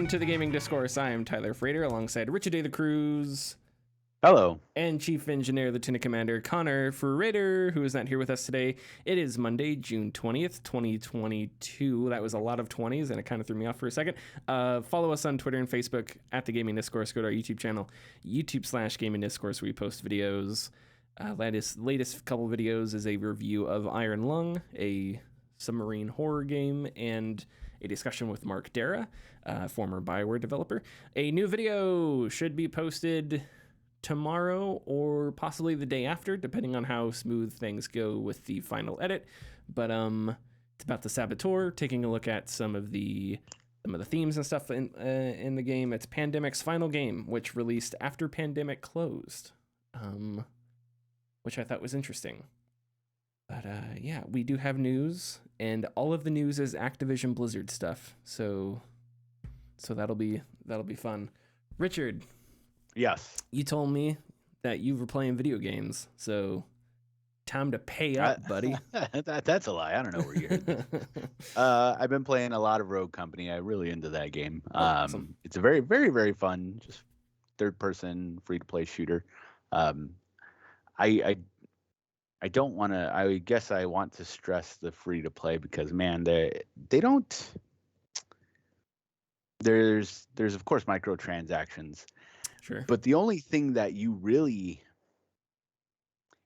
Welcome to the Gaming Discourse. I am Tyler Frater alongside Richard A. the Cruz. Hello. And Chief Engineer Lieutenant Commander Connor Frater, who is not here with us today. It is Monday, June 20th, 2022. That was a lot of 20s, and it kind of threw me off for a second. Follow us on Twitter and Facebook at The Gaming Discourse. Go to our YouTube channel, YouTube/Gaming Discourse, where we post videos. Latest couple videos is a review of Iron Lung, a submarine horror game, and a discussion with Mark Dara, former BioWare developer. A new video should be posted tomorrow or possibly the day after, depending on how smooth things go with the final edit. But it's about the Saboteur, taking a look at some of the themes and stuff in the game. It's Pandemic's final game, which released after Pandemic closed, which I thought was interesting. But yeah, we do have news, and all of the news is Activision Blizzard stuff. So that'll be fun. Richard. Yes. You told me that you were playing video games, so time to pay up, buddy. That's a lie. I don't know where you heard that. I've been playing a lot of Rogue Company. I'm really into that game. Awesome. It's a very, very, very fun, just third-person, free-to-play shooter. I don't want to. I guess I want to stress the free-to-play because, man, they don't. There's of course microtransactions. Sure. But the only thing that you really,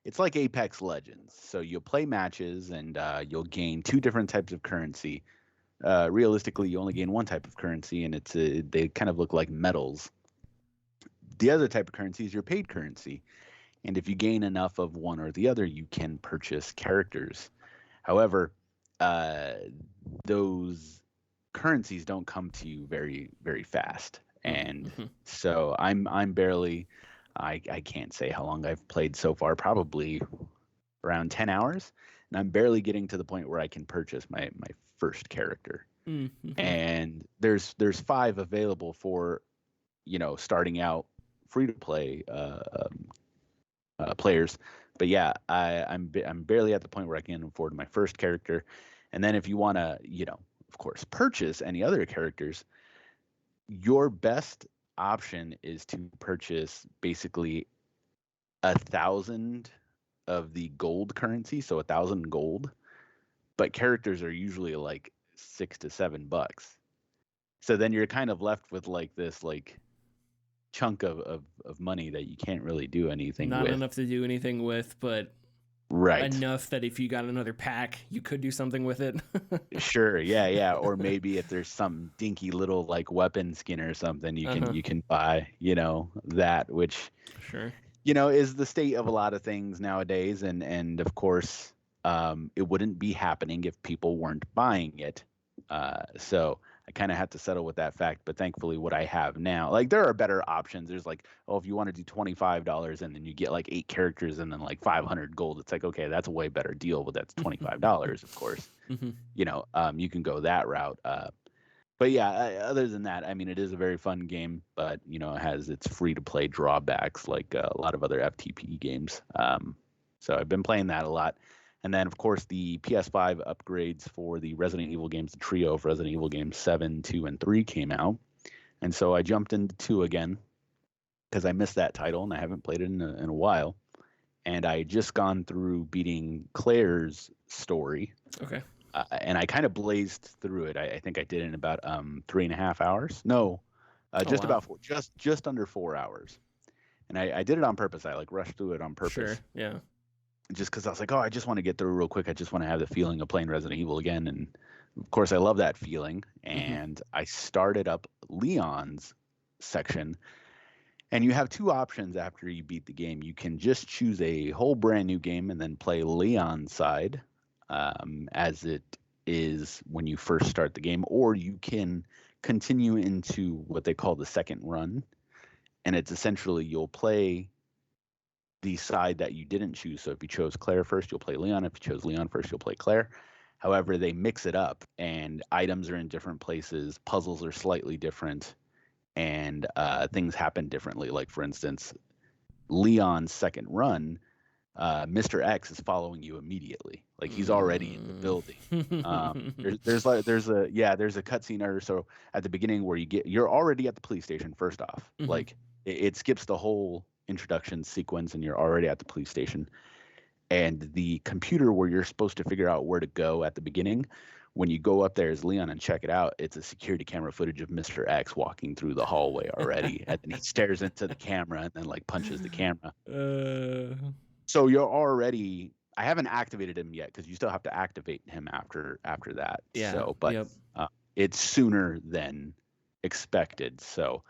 it's like Apex Legends. So you'll play matches and you'll gain two different types of currency. Realistically, you only gain one type of currency, and they kind of look like medals. The other type of currency is your paid currency. And if you gain enough of one or the other, you can purchase characters. However, those currencies don't come to you very, very fast. And so I'm barely, I can't say how long I've played so far, probably around 10 hours. And I'm barely getting to the point where I can purchase my first character. And there's 5 available for, starting out free to play players. But yeah, I'm barely at the point where I can afford my first character. And then if you want to, of course, purchase any other characters, your best option is to purchase basically 1,000 of the gold currency, so 1,000 gold. But characters are usually like $6 to $7. So then you're kind of left with like this chunk of money that you can't really do anything with. Not enough to do anything with, but right, enough that if you got another pack, you could do something with it. Sure, yeah. Or maybe if there's some dinky little weapon skin or something, you can buy, that, which sure, is the state of a lot of things nowadays, and of course, it wouldn't be happening if people weren't buying it. So I kind of had to settle with that fact, but thankfully what I have now, there are better options. There's if you want to do $25 and then you get 8 characters and then 500 gold, it's okay, that's a way better deal, but that's $25, of course. You can go that route. But yeah, other than that, I mean, it is a very fun game, but it has its free to play drawbacks like a lot of other FTP games. So I've been playing that a lot. And then, of course, the PS5 upgrades for the Resident Evil games, the trio of Resident Evil games 7, 2, and 3 came out. And so I jumped into 2 again because I missed that title and I haven't played it in a while. And I had just gone through beating Claire's story. Okay. And I kind of blazed through it. I think I did it in about 3.5 hours. No, about just under 4 hours. And I did it on purpose. I rushed through it on purpose. Sure, yeah. Just because I was I just want to get through real quick. I just want to have the feeling of playing Resident Evil again. And of course, I love that feeling. And I started up Leon's section. And you have 2 options after you beat the game. You can just choose a whole brand new game and then play Leon's side as it is when you first start the game. Or you can continue into what they call the second run. And it's essentially you'll play the side that you didn't choose. So if you chose Claire first, you'll play Leon. If you chose Leon first, you'll play Claire. However, they mix it up and items are in different places. Puzzles are slightly different and things happen differently. Like, for instance, Leon's second run, Mr. X is following you immediately. Like he's already in the building. There's a cutscene or so at the beginning where you're already at the police station. First off, like it skips the whole introduction sequence and you're already at the police station. And the computer where you're supposed to figure out where to go at the beginning, when you go up there as Leon and check it out, it's a security camera footage of Mr. X walking through the hallway already. And then he stares into the camera and then like punches the camera. So you're already, I haven't activated him yet because you still have to activate him after that. Yeah. So, but it's sooner than expected. So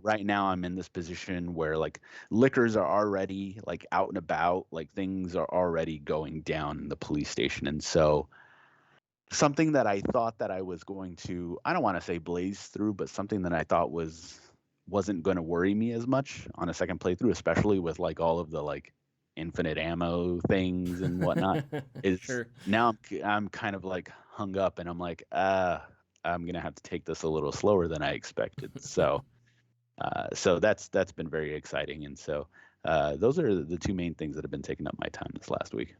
right now I'm in this position where like liquors are already like out and about, like things are already going down in the police station. And so something that I thought that I was going to, I don't want to say blaze through, but something that I thought wasn't going to worry me as much on a second playthrough, especially with like all of the like infinite ammo things and whatnot, is now I'm kind of like hung up and I'm like, I'm gonna have to take this a little slower than I expected. So that's been very exciting. And so those are the two main things that have been taking up my time this last week.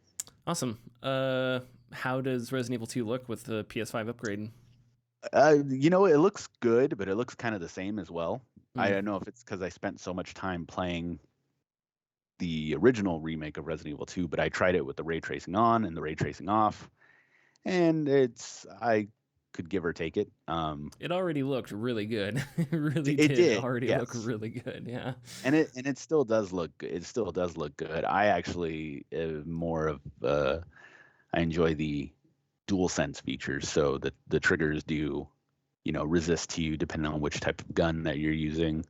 Awesome. How does Resident Evil 2 look with the PS5 upgrade? It looks good, but it looks kind of the same as well. I don't know if it's because I spent so much time playing the original remake of Resident Evil 2, but I tried it with the ray tracing on and the ray tracing off, and I could give or take it. It already looked really good. It did already look really good. Yeah. And it still does look good. It still does look good. I actually more of I enjoy the dual sense features, so that the triggers do, resist to you depending on which type of gun that you're using.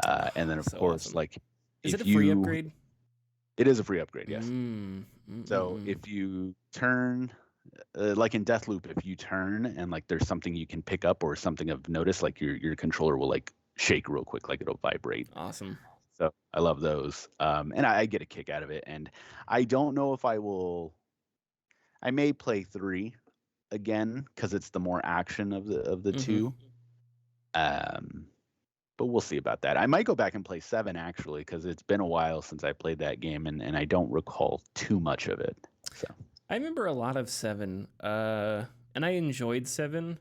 And then of course, awesome. Like, is it a free upgrade? It is a free upgrade, yes. So if you turn, like in Deathloop, if you turn and like there's something you can pick up or something of notice, like your controller will like shake real quick, like it'll vibrate. Awesome. So I love those, and I get a kick out of it. And I don't know if I will. I may play 3 again because it's the more action of the two. But we'll see about that. I might go back and play 7 actually, because it's been a while since I played that game, and I don't recall too much of it. So I remember a lot of 7, and I enjoyed 7,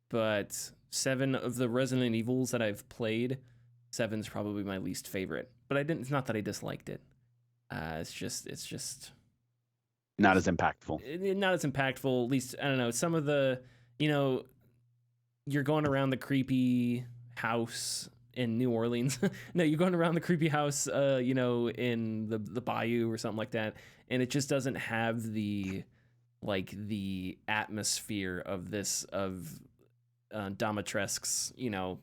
but 7 of the Resident Evils that I've played, 7's probably my least favorite. But it's not that I disliked it. It's just not as impactful. Not as impactful. At least I don't know. Some of the, you're going around the creepy house in New Orleans. No, you're going around the creepy house, in the bayou or something like that, and it just doesn't have the atmosphere of Domitresque's,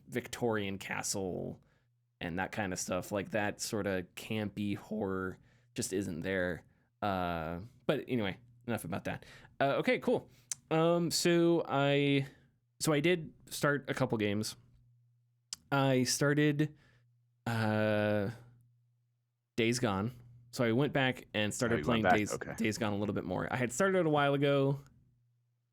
Victorian castle and that kind of stuff. Like that sort of campy horror just isn't there. But anyway, enough about that. Okay, cool. So I did start a couple games. I started Days Gone. So I went back and started playing Days Gone a little bit more. I had started a while ago.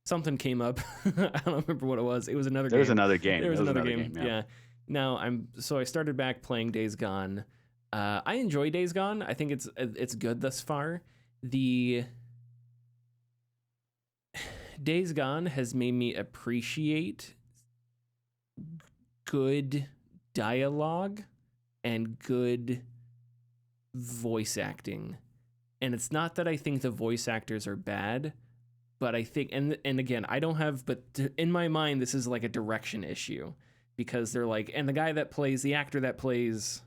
Something came up. I don't remember what it was. It was another game. There was another game. There was another game. Yeah. Now I started back playing Days Gone. I enjoy Days Gone. I think it's good thus far. The Days Gone has made me appreciate good dialogue and good voice acting. And it's not that I think the voice actors are bad, but I think, and again, I don't have, but in my mind, this is like a direction issue, because they're like, and the actor that plays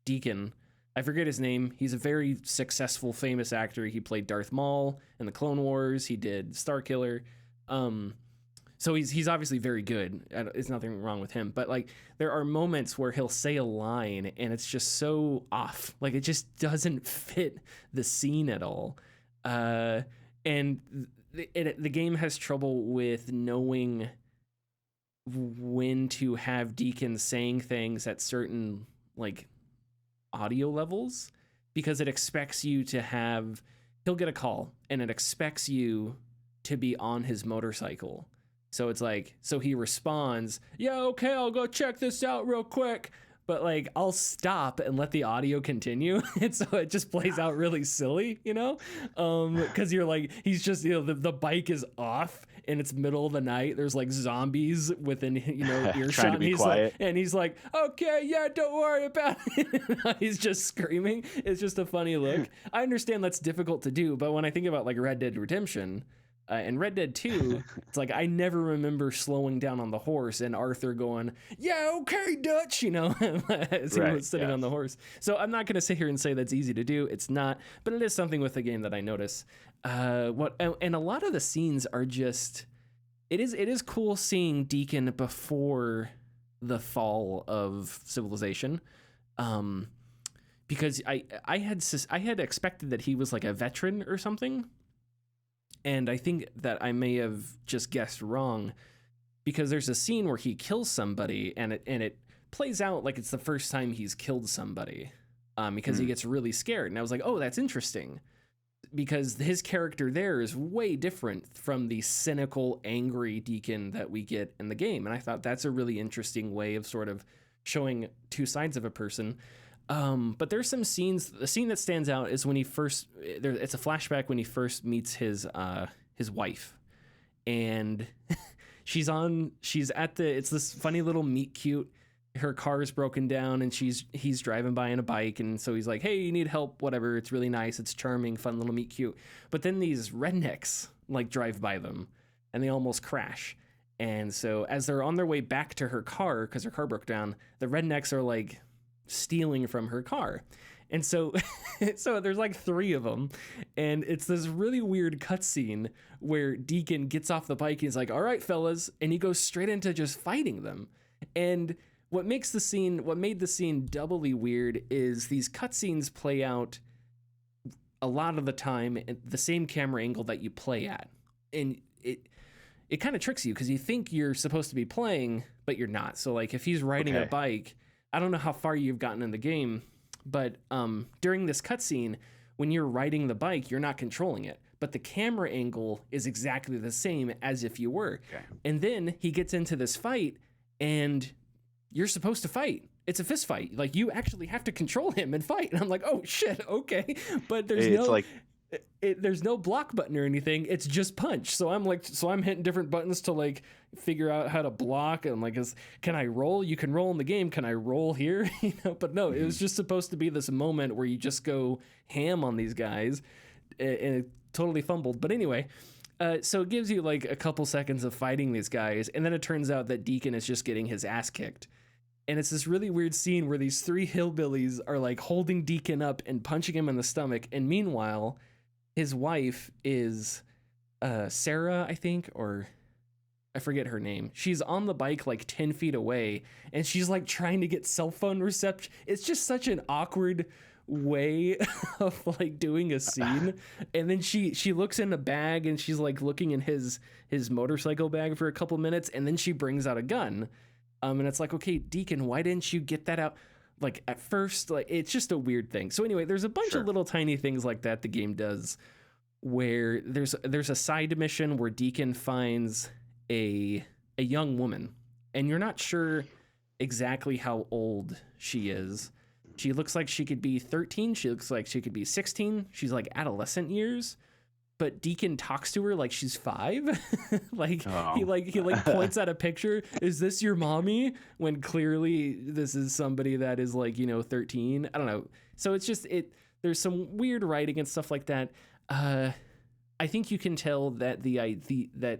Deacon, I forget his name. He's a very successful, famous actor. He played Darth Maul in the Clone Wars. He did Starkiller. So he's obviously very good. There's nothing wrong with him. But like, there are moments where he'll say a line and it's just so off. Like, it just doesn't fit the scene at all. And the game has trouble with knowing when to have Deacon saying things at certain like audio levels, because it expects you to have, he'll get a call and it expects you to be on his motorcycle. So it's like, so he responds, yeah, okay, I'll go check this out real quick. but like I'll stop and let the audio continue, and so it just plays out really silly, because you're like, he's just, the bike is off and it's middle of the night. There's like zombies within earshot, and he's like, okay, yeah, don't worry about it. He's just screaming. It's just a funny look. I understand that's difficult to do, but when I think about like Red Dead Redemption and Red Dead 2, it's like I never remember slowing down on the horse and Arthur going, yeah, okay, Dutch, as he was sitting on the horse. So I'm not going to sit here and say that's easy to do. It's not, but it is something with the game that I notice. And a lot of the scenes are just, it is cool seeing Deacon before the fall of civilization. Because I had expected that he was like a veteran or something. And I think that I may have just guessed wrong, because there's a scene where he kills somebody and it plays out like it's the first time he's killed somebody, because he gets really scared. And I was like, oh, that's interesting, because his character there is way different from the cynical, angry Deacon that we get in the game. And I thought that's a really interesting way of sort of showing two sides of a person. But there's some scenes. The scene that stands out is when he first. It's a flashback when he first meets his wife, and she's at the. It's this funny little meet cute. Her car is broken down, and he's driving by on a bike, and so he's like, "Hey, you need help? Whatever." It's really nice. It's charming, fun little meet cute. But then these rednecks like drive by them, and they almost crash. And so as they're on their way back to her car, because her car broke down, the rednecks are like stealing from her car. And so there's like three of them, and it's this really weird cutscene where Deacon gets off the bike and he's like, all right, fellas, and he goes straight into just fighting them. And what made the scene doubly weird is these cutscenes play out a lot of the time at the same camera angle that you play at. And it kind of tricks you, because you think you're supposed to be playing, but you're not. So like if he's riding a bike, I don't know how far you've gotten in the game, but during this cutscene, when you're riding the bike, you're not controlling it, but the camera angle is exactly the same as if you were. Okay. And then he gets into this fight, and you're supposed to fight. It's a fist fight. Like, you actually have to control him and fight. And I'm like, oh shit, okay. But there's no block button or anything. It's just punch. So I'm hitting different buttons to like figure out how to block. And I'm like, can I roll? You can roll in the game. Can I roll here? But no, it was just supposed to be this moment where you just go ham on these guys, and it totally fumbled. But anyway, so it gives you like a couple seconds of fighting these guys. And then it turns out that Deacon is just getting his ass kicked. And it's this really weird scene where these three hillbillies are like holding Deacon up and punching him in the stomach. And meanwhile, his wife is Sarah, I think, or I forget her name. She's on the bike like 10 feet away, and she's like trying to get cell phone reception. It's just such an awkward way of like doing a scene. And then she looks in a bag, and she's like looking in his motorcycle bag for a couple minutes, and then she brings out a gun. And it's like, okay, Deacon, why didn't you get that out? Like at first, like it's just a weird thing. So anyway, there's a bunch of little tiny things like that the game does, where there's a side mission where Deacon finds a young woman, and you're not sure exactly how old she is. She looks like she could be 13. She looks like she could be 16. She's like adolescent years. But Deacon talks to her like she's 5. He points at a picture. Is this your mommy? When clearly this is somebody that is like, 13. I don't know. So it's just there's some weird writing and stuff like that. I think you can tell that that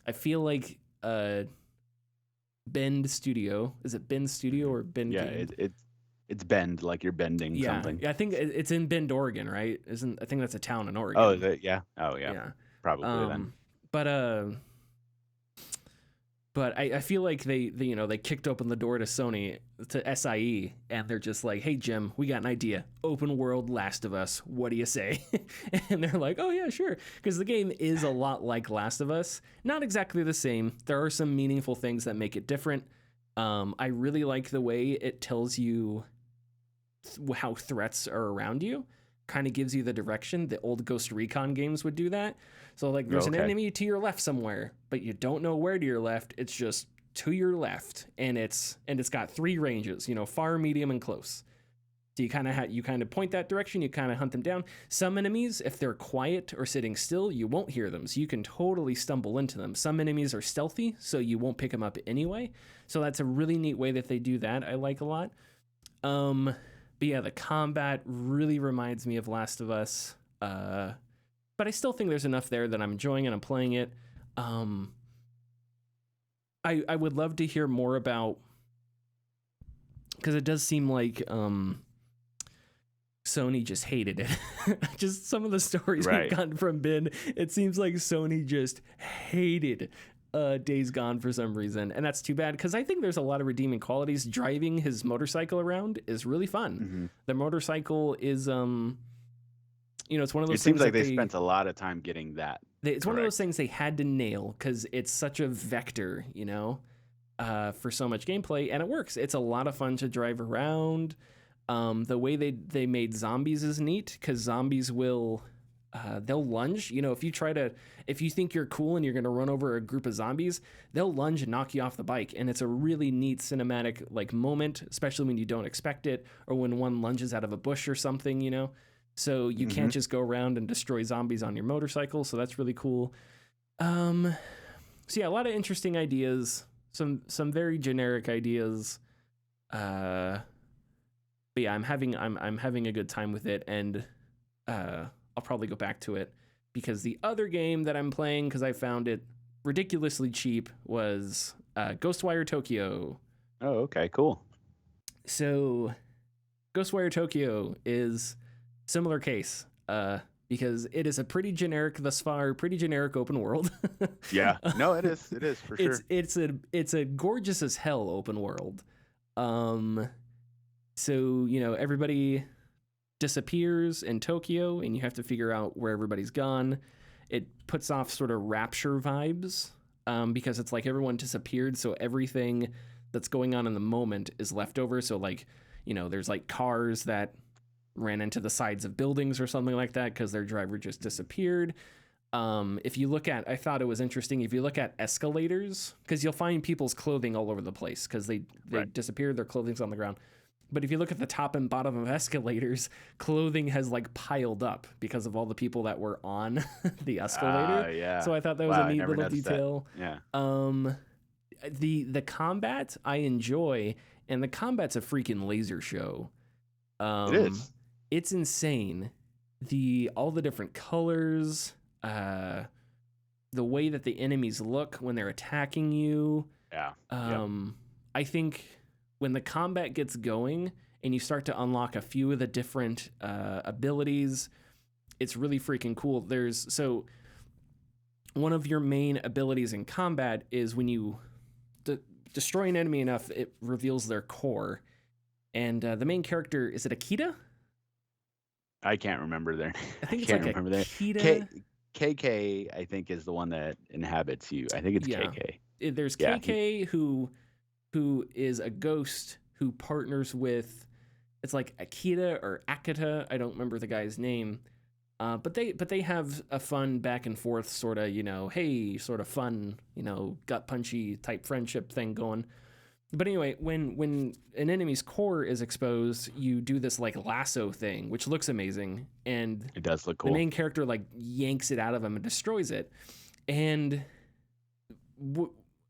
I feel like Bend Studio, is it Bend Studio or Bend? Yeah, it's Bend, like you're bending something. Yeah, I think it's in Bend, Oregon, right? I think that's a town in Oregon. Oh, yeah. Oh, yeah. Probably then. But I feel like they kicked open the door to Sony, to SIE, and they're just like, hey, Jim, we got an idea. Open world Last of Us. What do you say? And they're like, oh, yeah, sure. Because the game is a lot like Last of Us. Not exactly the same. There are some meaningful things that make it different. I really like the way it tells you how threats are around you, kind of gives you the direction. The old Ghost Recon games would do that. So like there's an enemy to your left somewhere, but you don't know where to your left. It's just to your left, and it's got 3 ranges, far, medium, and close. So you kind of point that direction, you kind of hunt them down. Some enemies, if they're quiet or sitting still, you won't hear them, so you can totally stumble into them. Some enemies are stealthy, so you won't pick them up anyway. So that's a really neat way that they do that. I like a lot. But yeah, the combat really reminds me of Last of Us. But I still think there's enough there that I'm enjoying and I'm playing it. I would love to hear more about, because it does seem like Sony just hated it. Just some of the stories we've gotten from Ben, it seems like Sony just hated Days Gone for some reason, and that's too bad, because I think there's a lot of redeeming qualities. Driving his motorcycle around is really fun. Mm-hmm. The motorcycle is it's one of those things. It seems like they spent a lot of time getting that. It's one of those things they had to nail, because it's such a vector, for so much gameplay, and it works. It's a lot of fun to drive around. The way they made zombies is neat, because zombies will they'll lunge. If you think you're cool and you're going to run over a group of zombies, they'll lunge and knock you off the bike. And it's a really neat cinematic moment, especially when you don't expect it, or when one lunges out of a bush or something, So you can't just go around and destroy zombies on your motorcycle. So that's really cool. So yeah, a lot of interesting ideas, some very generic ideas. But yeah, I'm having a good time with it, and I'll probably go back to it, because the other game that I'm playing, because I found it ridiculously cheap, was Ghostwire Tokyo. Oh, okay, cool. So Ghostwire Tokyo is similar case, because it is a pretty generic open world. Yeah, no, it is for sure. It's a gorgeous as hell open world. So, everybody disappears in Tokyo, and you have to figure out where everybody's gone. It puts off sort of Rapture vibes, because it's like everyone disappeared, so everything that's going on in the moment is left over. So, there's cars that ran into the sides of buildings or something like that because their driver just disappeared. If you look at, I thought it was interesting, if you look at escalators, because you'll find people's clothing all over the place because they disappeared, their clothing's on the ground. But if you look at the top and bottom of escalators, clothing has piled up because of all the people that were on the escalator. Yeah. So I thought that was a neat little detail. That. Yeah. The combat I enjoy, and the combat's a freaking laser show. It is. It's insane. All the different colors, the way that the enemies look when they're attacking you. Yeah. I think when the combat gets going and you start to unlock a few of the different abilities, it's really freaking cool. So one of your main abilities in combat is when you destroy an enemy enough, it reveals their core. And the main character, is it Akita? I can't remember their. I think it's Akita. KK, I think, is the one that inhabits you. I think it's KK. There's KK who is a ghost who partners with, it's like Akita or Akita. I don't remember the guy's name. But they have a fun back and forth sort of, sort of fun, gut punchy type friendship thing going. But anyway, when an enemy's core is exposed, you do this lasso thing, which looks amazing, and it does look cool. The main character yanks it out of him and destroys it, and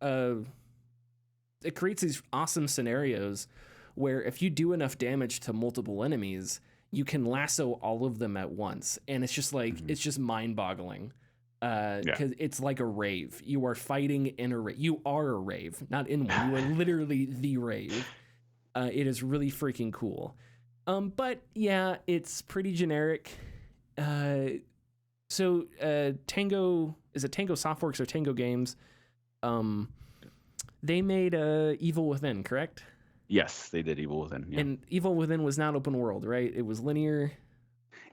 it creates these awesome scenarios where if you do enough damage to multiple enemies, you can lasso all of them at once, and it's just it's just mind-boggling. Because it's like a rave. You are fighting in a rave. You are a rave, not in one. You are literally the rave. It is really freaking cool. But yeah, it's pretty generic. So Tango, is it Tango Softworks or Tango Games? They made Evil Within, correct? Yes, they did Evil Within. Yeah. And Evil Within was not open world, right? It was linear.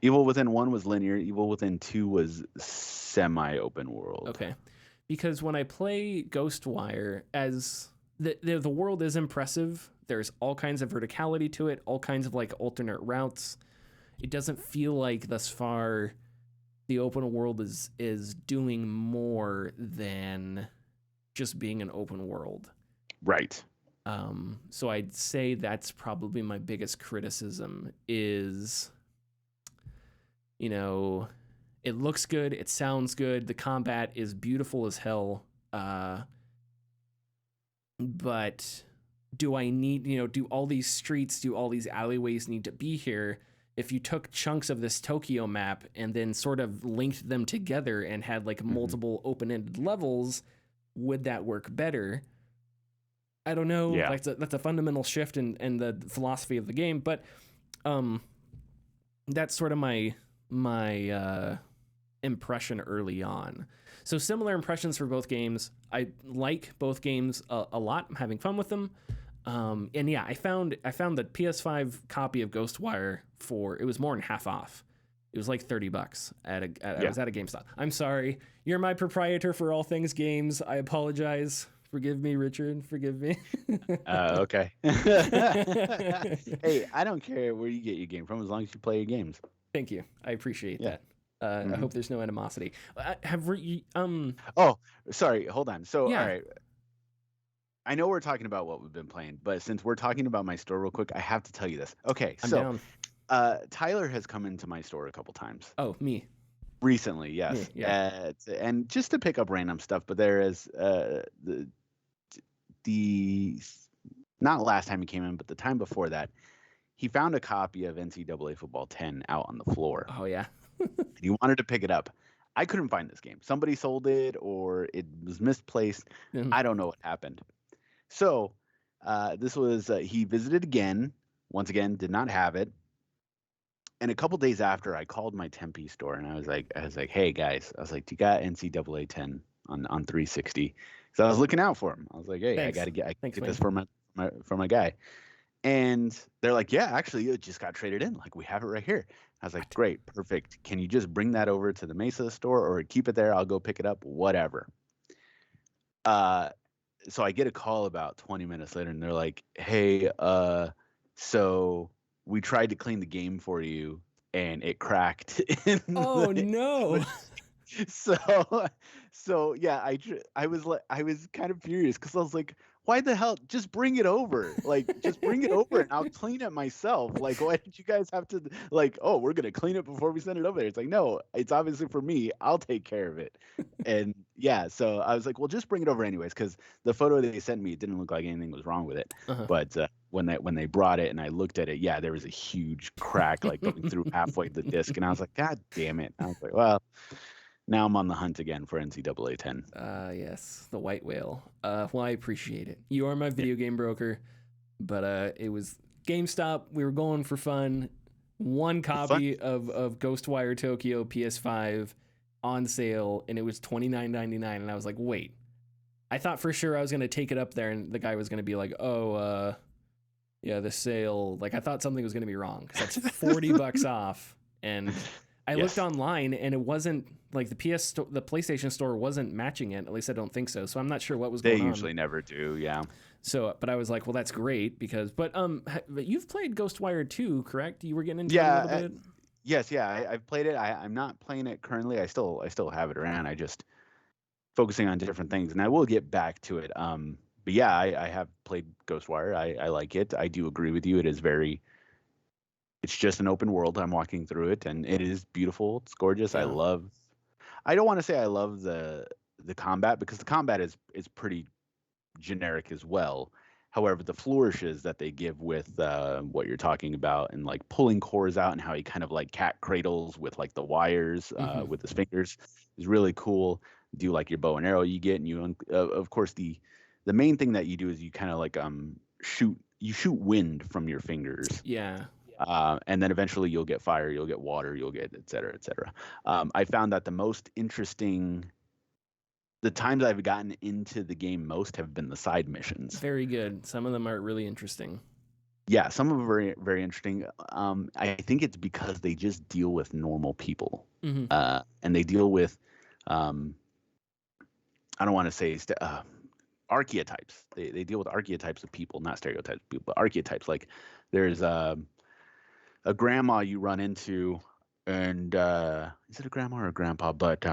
Evil Within 1 was linear. Evil Within 2 was semi-open world. Okay. Because when I play Ghostwire, as the world is impressive, there's all kinds of verticality to it, all kinds of alternate routes. It doesn't feel like thus far the open world is doing more than just being an open world. Right. So I'd say that's probably my biggest criticism is, you know, it looks good, it sounds good, the combat is beautiful as hell, but do I need, do all these streets, do all these alleyways need to be here? If you took chunks of this Tokyo map and then sort of linked them together and had like multiple open-ended levels, would that work better? I don't know. Yeah. Like that's a fundamental shift in the philosophy of the game, but that's sort of my impression early on. So similar impressions for both games. I like both games a lot. I'm having fun with them. And yeah, I found the PS5 copy of Ghostwire it was more than half off. It was like $30 I was at a GameStop. I'm sorry. You're my proprietor for all things games. I apologize. Forgive me, Richard. Forgive me. Okay. Hey, I don't care where you get your game from as long as you play your games. Thank you. I appreciate that. I hope there's no animosity. Oh, sorry. Hold on. So, Yeah. all right. I know we're talking about what we've been playing, but since we're talking about my store real quick, I have to tell you this. Okay, I'm so down. Tyler has come into my store a couple times. Oh, me. Recently, yes. Me, yeah. And just to pick up random stuff, but there is the not last time he came in, but the time before that, he found a copy of NCAA Football 10 out on the floor. Oh, yeah. And he wanted to pick it up. I couldn't find this game. Somebody sold it or it was misplaced. I don't know what happened. So this was he visited again. Once again, did not have it. And a couple days after, I called my Tempe store and I was like, hey guys, I was like, do you got NCAA 10 on 360? So I was looking out for him. I was like, hey, Thanks. I gotta get Thanks, this for my guy. And they're like, yeah, actually, it just got traded in. Like, we have it right here. I was like, great, perfect. Can you just bring that over to the Mesa store or keep it there? I'll go pick it up, whatever. So I get a call about 20 minutes later and they're like, hey, so we tried to clean the game for you and it cracked. Oh, no. So yeah, I was kind of furious because I was like, why the hell? Just bring it over. Like, just bring it over and I'll clean it myself. Like, why did you guys have to like, oh, we're gonna clean it before we send it over there? It's like, no, it's obviously for me. I'll take care of it. And yeah, so I was like, well, just bring it over anyways, because the photo they sent me, it didn't look like anything was wrong with it. But when they brought it and I looked at it, yeah, there was a huge crack like going through halfway the disc, and I was like, God damn it! I was like, well. Now I'm on the hunt again for NCAA 10. Yes, the white whale. Well, I appreciate it. You are my video game broker, but it was GameStop. We were going for fun. One copy of Ghostwire Tokyo PS5 on sale, and it was $29.99. And I was like, wait. I thought for sure I was going to take it up there, and the guy was going to be like, oh, yeah, the sale. Like, I thought something was going to be wrong, because that's $40 off. And I looked online, and it wasn't like the PlayStation Store wasn't matching it. At least I don't think so. So I'm not sure what was going on. They usually never do, yeah. So, but I was like, well, that's great because, but you've played Ghostwire 2, correct? You were getting into it a little bit. Yes, yeah, I've played it. I'm not playing it currently. I still have it around. I just focusing on different things, and I will get back to it. But yeah, I have played Ghostwire. I like it. I do agree with you. It is very. It's just an open world. I'm walking through it, and it is beautiful. It's gorgeous. Yeah. I don't want to say I love the combat, because the combat is pretty generic as well. However, the flourishes that they give with what you're talking about, and like pulling cores out and how he kind of like cat cradles with like the wires with his fingers is really cool. Do like your bow and arrow you get, and you of course the main thing that you do is you kind of like shoot wind from your fingers. Yeah. And then eventually you'll get fire, you'll get water, you'll get et cetera, et cetera. I found that the most interesting, the times I've gotten into the game most have been the side missions. Very good. Some of them are really interesting. Yeah, some of them are very, very interesting. I think it's because they just deal with normal people. And they deal with, I don't want to say archetypes. They deal with archetypes of people, not stereotypes of people, but archetypes. Like there's a grandma you run into, and is it a grandma or a grandpa? But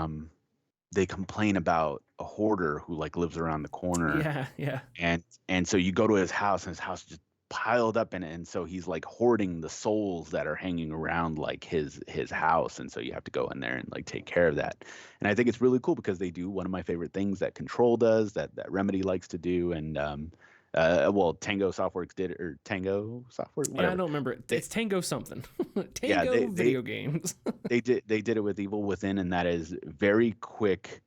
they complain about, a hoarder who like lives around the corner. Yeah. And so you go to his house, and his house just piled up in it, and so he's like hoarding the souls that are hanging around like his house, and so you have to go in there and like take care of that. And I think it's really cool because they do one of my favorite things that Control does, that Remedy likes to do, and well, Tango Softworks did it, or Tango Software, whatever. Yeah, I don't remember. It's Tango something. Yeah, Tango video games. they did it with Evil Within, and that is very quick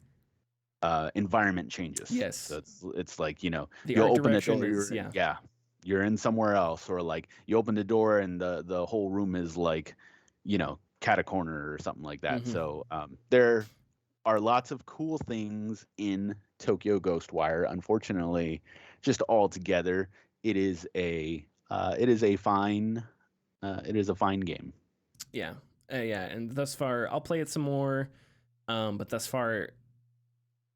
environment changes. Yes. So it's like, you know, The you art open the direction door, is, you're in somewhere else, or like you open the door and the whole room is like, you know, cat a corner or something like that. Mhm. So there are lots of cool things in Tokyo Ghostwire. Unfortunately, just all together, it is a fine game. Yeah. And thus far, I'll play it some more. But thus far,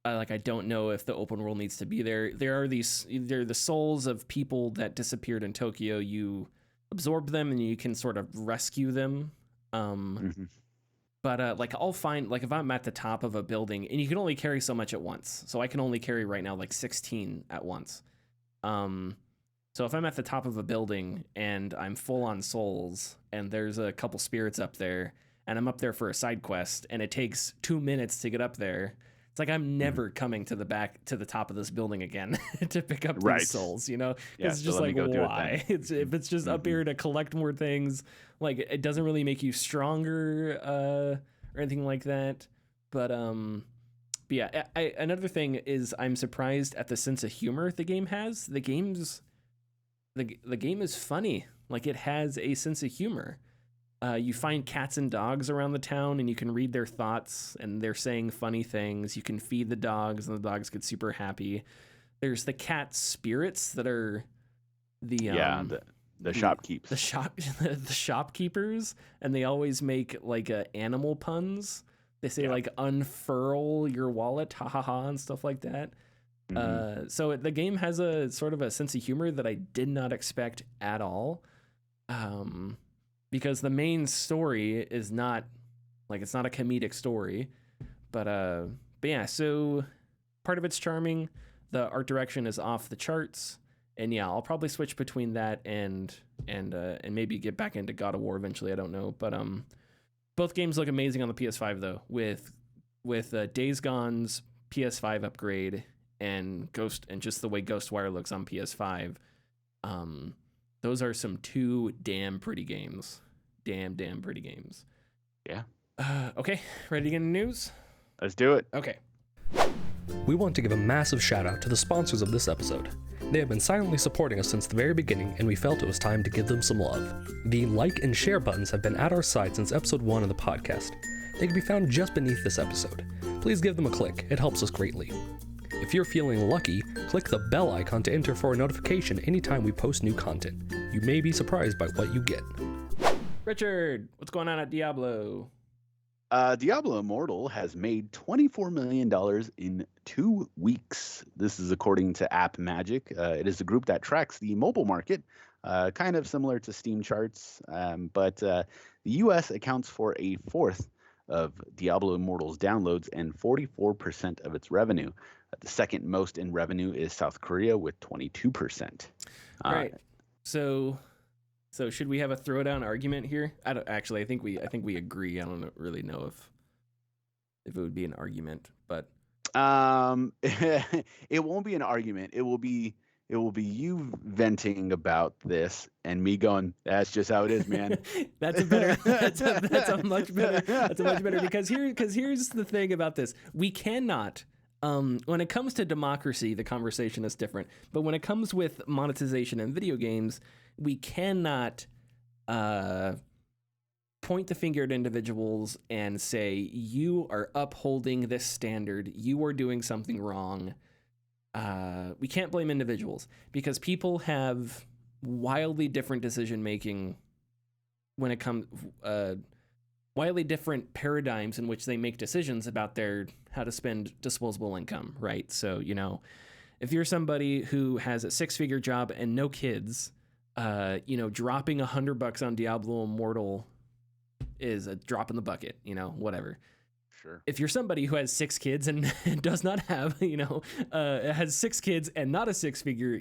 I don't know if the open world needs to be there. They're the souls of people that disappeared in Tokyo. You absorb them and you can sort of rescue them. But like I'll find, like if I'm at the top of a building, and you can only carry so much at once. So I can only carry right now like 16 at once. So if I'm at the top of a building and I'm full on souls and there's a couple spirits up there and I'm up there for a side quest and it takes 2 minutes to get up there, it's like I'm never coming to the top of this building again to pick up these souls, you know? Yeah, It's just like, why? If it's just up here to collect more things, like it doesn't really make you stronger or anything like that. But yeah, another thing is I'm surprised at the sense of humor the game has. The game is funny. Like it has a sense of humor. You find cats and dogs around the town, and you can read their thoughts, and they're saying funny things. You can feed the dogs, and the dogs get super happy. There's the cat spirits that are the shopkeepers. The shopkeepers, and they always make like animal puns. They say like unfurl your wallet, ha ha ha, and stuff like that. So the game has a sort of a sense of humor that I did not expect at all. Because the main story is not like, it's not a comedic story, but yeah, so part of it's charming. The art direction is off the charts, and yeah, I'll probably switch between that and maybe get back into God of War eventually. I don't know, but both games look amazing on the PS5 though, with Days Gone's PS5 upgrade and just the way Ghostwire looks on PS5. Those are some two damn pretty games. Damn pretty games. Yeah. Okay, ready to get into news? Let's do it. Okay. We want to give a massive shout out to the sponsors of this episode. They have been silently supporting us since the very beginning, and we felt it was time to give them some love. The like and share buttons have been at our side since episode 1 of the podcast. They can be found just beneath this episode. Please give them a click, it helps us greatly. If you're feeling lucky, click the bell icon to enter for a notification anytime we post new content. You may be surprised by what you get. Richard, what's going on at Diablo? Diablo Immortal has made $24 million in 2 weeks. This is according to App Magic. It is a group that tracks the mobile market, kind of similar to Steam charts, but the US accounts for a fourth of Diablo Immortal's downloads and 44% of its revenue. The second most in revenue is South Korea with 22%. Right. So should we have a throwdown argument here? I think we agree. I don't really know if it would be an argument, but it won't be an argument. It will be you venting about this and me going, that's just how it is, man. That's a much better because here's the thing about this. We cannot when it comes to democracy, the conversation is different. But when it comes with monetization in video games, we cannot point the finger at individuals and say, you are upholding this standard, you are doing something wrong. We can't blame individuals because people have wildly different decision making when it comes wildly different paradigms in which they make decisions about how to spend disposable income, right? So, you know, if you're somebody who has a 6-figure job and no kids, dropping $100 on Diablo Immortal is a drop in the bucket, whatever. Sure. If you're somebody who has 6 kids and does not have, has 6 kids and not a 6-figure,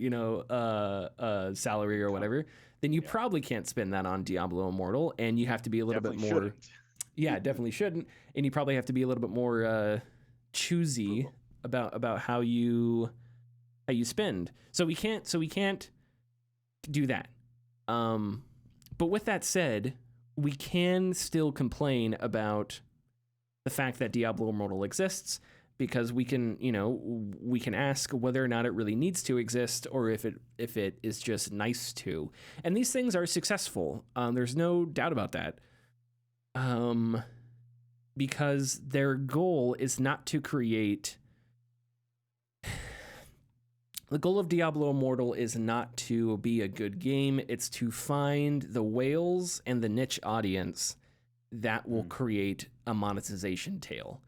salary or whatever, then you probably can't spend that on Diablo Immortal, and you have to be a little bit more. Shouldn't. Yeah, definitely shouldn't, and you probably have to be a little bit more choosy about how you spend. So we can't do that. But with that said, we can still complain about the fact that Diablo Immortal exists, because we can ask whether or not it really needs to exist, or if it is just nice to. And these things are successful. There's no doubt about that. Because their goal is not to create. The goal of Diablo Immortal is not to be a good game. It's to find the whales and the niche audience that will create a monetization tail.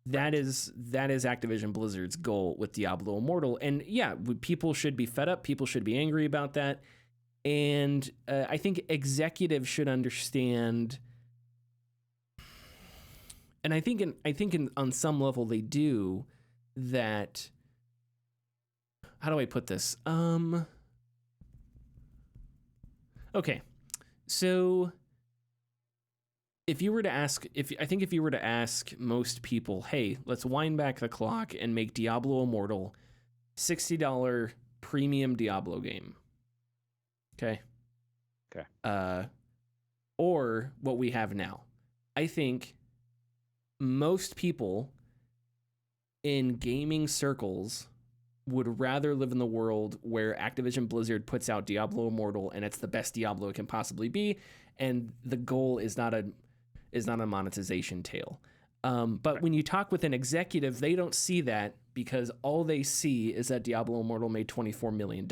That is Activision Blizzard's goal with Diablo Immortal. And yeah, people should be fed up. People should be angry about that. And I think executives should understand. And I think on some level they do, that. How do I put this? Okay, so if you were to ask most people, hey, let's wind back the clock and make Diablo Immortal $60 premium Diablo game. Okay. Or what we have now. I think most people in gaming circles would rather live in the world where Activision Blizzard puts out Diablo Immortal and it's the best Diablo it can possibly be, and the goal is not a monetization tail. But when you talk with an executive, they don't see that, because all they see is that Diablo Immortal made $24 million.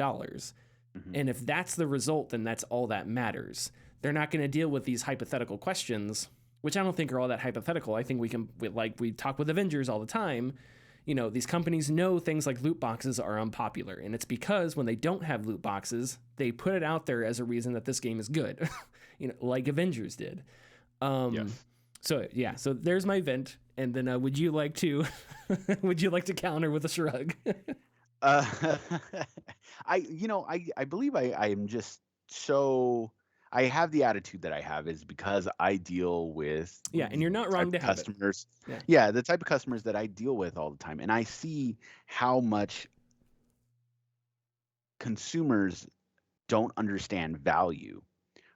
And if that's the result, then that's all that matters. They're not going to deal with these hypothetical questions, which I don't think are all that hypothetical. I think we talk with Avengers all the time. These companies know things like loot boxes are unpopular, and it's because when they don't have loot boxes, they put it out there as a reason that this game is good, like Avengers did. Yes. So there's my vent. And then would you like to counter with a shrug? I believe I am just so. I have the attitude that I have is because I deal with and you're not wrong to have customers. It. Yeah, the type of customers that I deal with all the time, and I see how much consumers don't understand value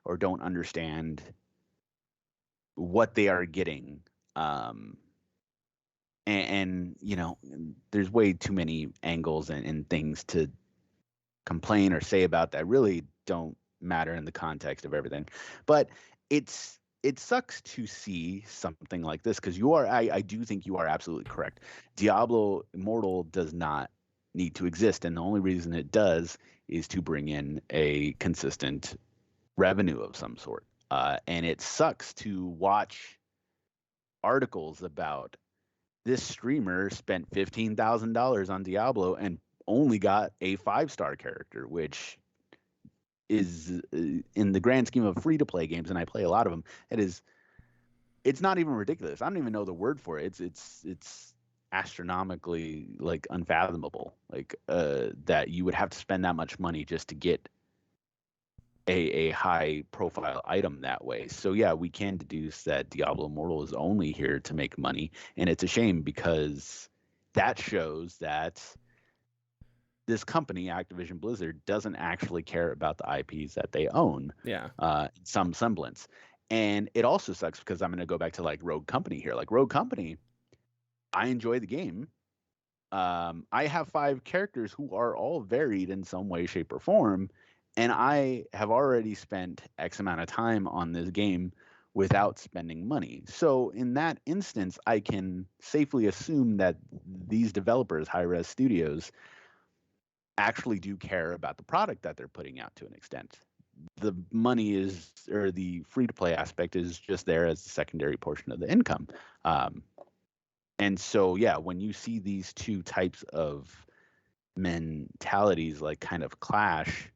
or don't understand what they are getting. And there's way too many angles and things to complain or say about that really don't matter in the context of everything. But it sucks to see something like this, because I do think you are absolutely correct. Diablo Immortal does not need to exist, and the only reason it does is to bring in a consistent revenue of some sort. And it sucks to watch articles about this streamer spent $15,000 on Diablo and only got a 5-star character, which is, in the grand scheme of free-to-play games, and I play a lot of them, it's not even ridiculous. I don't even know the word for it. It's astronomically unfathomable, that you would have to spend that much money just to get a high profile item that way. So yeah, we can deduce that Diablo Immortal is only here to make money, and it's a shame, because that shows that this company, Activision Blizzard, doesn't actually care about the IPs that they own. Yeah. In some semblance. And it also sucks because I'm going to go back to Rogue Company here. Rogue Company, I enjoy the game. I have 5 characters who are all varied in some way, shape, or form. And I have already spent X amount of time on this game without spending money. So in that instance, I can safely assume that these developers, Hi-Res Studios, actually do care about the product that they're putting out to an extent. The money is, or the free-to-play aspect is just there as a secondary portion of the income. And so, yeah, when you see these two types of mentalities kind of clash,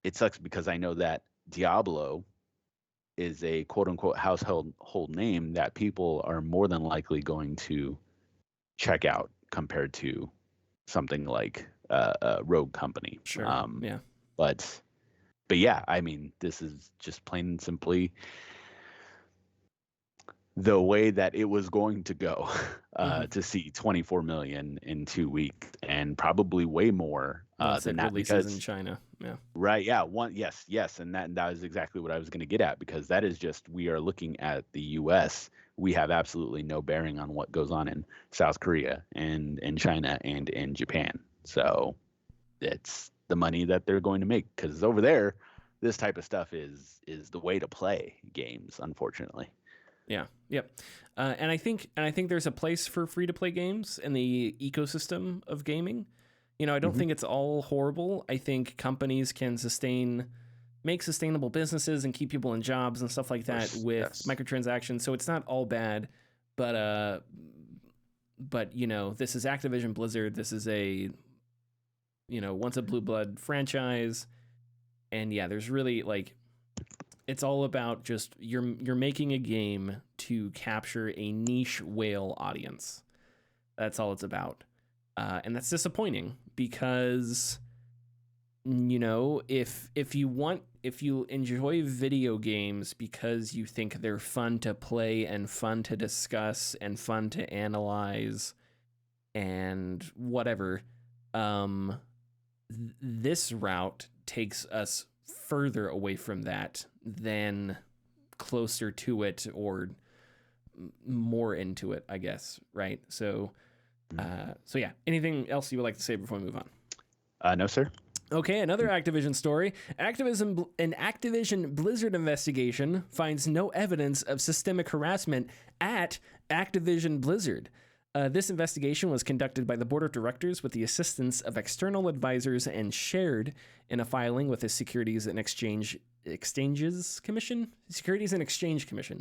it sucks, because I know that Diablo is a quote unquote household name that people are more than likely going to check out compared to something like a Rogue Company. Sure. Yeah. But yeah, I mean, this is just plain and simply the way that it was going to go to see 24 million in 2 weeks, and probably way more than that, releases in China. Yeah. Right. Yeah. Yes. And that is exactly what I was going to get at, because that is just, we are looking at the U.S. We have absolutely no bearing on what goes on in South Korea and in China and in Japan. So it's the money that they're going to make, because over there, this type of stuff is the way to play games, unfortunately. Yeah. Yep. And I think there's a place for free to play games in the ecosystem of gaming. You know, I don't think it's all horrible. I think companies can make sustainable businesses and keep people in jobs and stuff like that with microtransactions. So it's not all bad, but you know, this is Activision Blizzard. This is a, you know, once a blue blood franchise. And yeah, there's really like, it's all about just you're making a game to capture a niche whale audience. That's all it's about. And that's disappointing, because, you know, if you enjoy video games because you think they're fun to play and fun to discuss and fun to analyze and whatever, this route takes us further away from that than closer to it or more into it, I guess. Right. So yeah, anything else you would like to say before we move on? No, sir. Okay, another Activision story. An Activision Blizzard investigation finds no evidence of systemic harassment at Activision Blizzard. This investigation was conducted by the board of directors with the assistance of external advisors and shared in a filing with the Securities and Exchange Commission.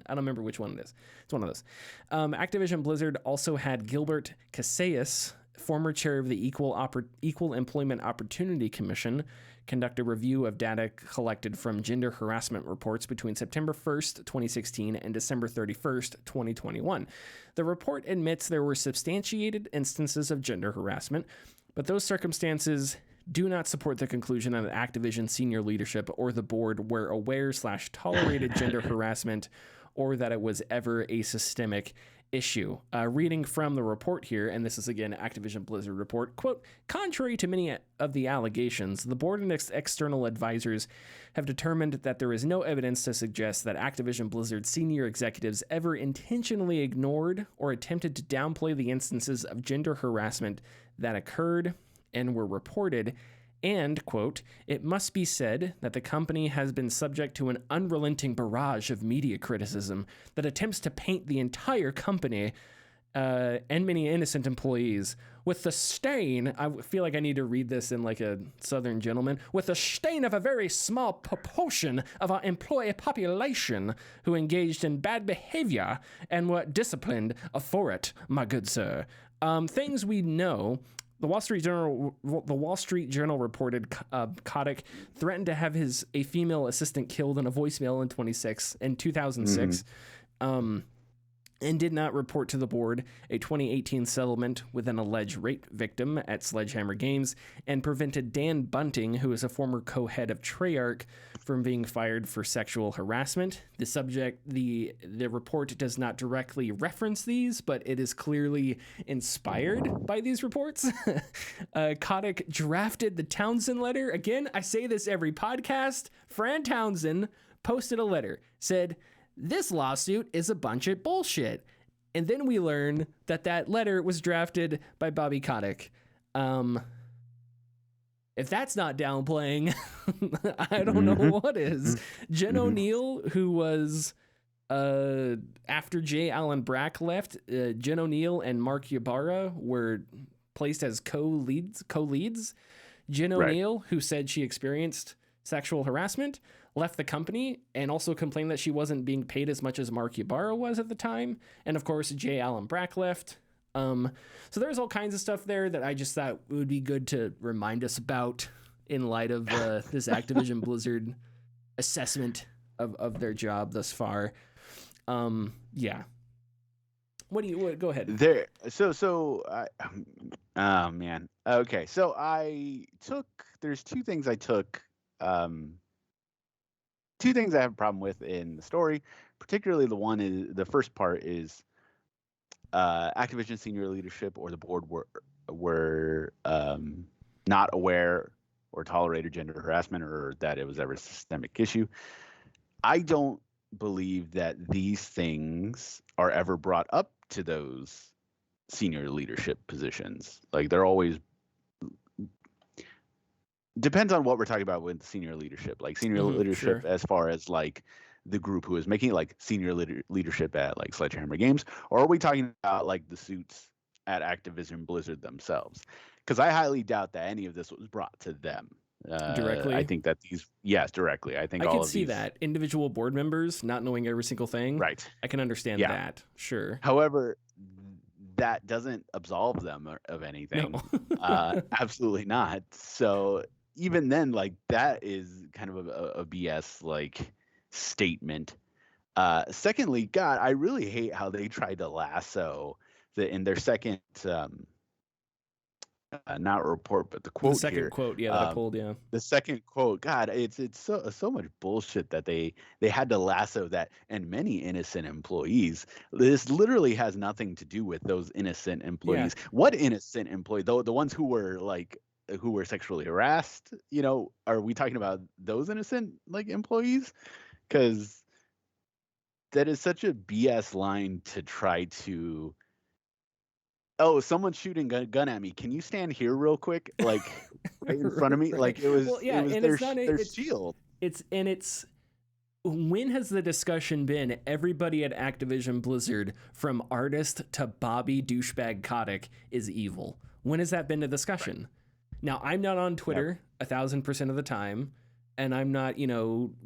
I don't remember which one it is. It's one of those. Activision Blizzard also had Gilbert Casillas, former chair of the Equal Employment Opportunity Commission, conduct a review of data collected from gender harassment reports between September 1st, 2016 and December 31st, 2021. The report admits there were substantiated instances of gender harassment, but those circumstances do not support the conclusion that Activision senior leadership or the board were aware/tolerated gender harassment, or that it was ever a systemic issue. Reading from the report here, and this is again Activision Blizzard report, quote, contrary to many of the allegations, the board and external advisors have determined that there is no evidence to suggest that Activision Blizzard senior executives ever intentionally ignored or attempted to downplay the instances of gender harassment that occurred and were reported. And, quote, it must be said that the company has been subject to an unrelenting barrage of media criticism that attempts to paint the entire company and many innocent employees with the stain, I feel like I need to read this in like a Southern gentleman, with the stain of a very small proportion of our employee population who engaged in bad behavior and were disciplined for it, my good sir. Things we know. The Wall Street Journal reported Kotick threatened to have a female assistant killed in a voicemail in 2006, and did not report to the board a 2018 settlement with an alleged rape victim at Sledgehammer Games, and prevented Dan Bunting, who is a former co-head of Treyarch, from being fired for sexual harassment. The report does not directly reference these, but it is clearly inspired by these reports. Kotick drafted the Townsend letter. Again, I say this every podcast. Fran Townsend posted a letter, said, this lawsuit is a bunch of bullshit. And then we learn that letter was drafted by Bobby Kotick. If that's not downplaying, I don't know what is. Jen O'Neill, who was, after J. Allen Brack left, Jen O'Neill and Mark Ybarra were placed as co-leads. Jen O'Neill, who said she experienced sexual harassment, left the company and also complained that she wasn't being paid as much as Mark Ybarra was at the time. And of course, J. Allen Brack left. So there's all kinds of stuff there that I just thought would be good to remind us about in light of this Activision Blizzard assessment of their job thus far. Yeah. Go ahead. Oh man. Okay. So there's two things I took, two things I have a problem with in the story. Particularly the first part is Activision senior leadership or the board were not aware or tolerated gender harassment or that it was ever a systemic issue. I don't believe that these things are ever brought up to those senior leadership positions. Like they're always, depends on what we're talking about with senior leadership. Like senior leadership sure. as far as like the group who is making like senior leadership at like Sledgehammer Games, or are we talking about like the suits at Activision Blizzard themselves? Because I highly doubt that any of this was brought to them. Directly? I think that yes, directly. I think I all can of see these, that. Individual board members not knowing every single thing. right. I can understand that. Sure. However, that doesn't absolve them of anything. No. Absolutely not. So even then, like that is kind of a BS like statement. Secondly, God, I really hate how they tried to lasso in their second not report, but the quote The second here. quote, that I pulled, yeah. The second quote, God, it's so much bullshit that they had to lasso that and many innocent employees. This literally has nothing to do with those innocent employees. Yeah. What innocent employee? The ones who were sexually harassed, are we talking about those innocent like employees? Because that is such a BS line to try to. Oh, someone's shooting a gun at me. Can you stand here real quick? Like right in front of me? Right. Like it was, it was their shield. When has the discussion been everybody at Activision Blizzard, from artist to Bobby douchebag Kotick, is evil? When has that been a discussion? Right. Now, I'm not on Twitter 1,000% of the time, and I'm not,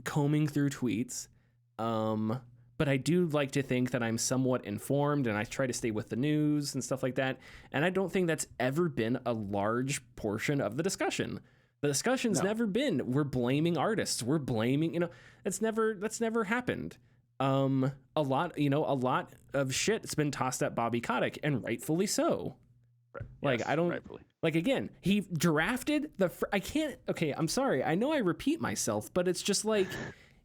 combing through tweets. But I do like to think that I'm somewhat informed and I try to stay with the news and stuff like that. And I don't think that's ever been a large portion of the discussion. The discussion's never been, we're blaming artists. We're blaming, that's never happened. A lot of shit's been tossed at Bobby Kotick, and rightfully so. Right. Like, yes, I don't, rightfully. Like, again, he drafted I'm sorry. I know I repeat myself, but it's just like,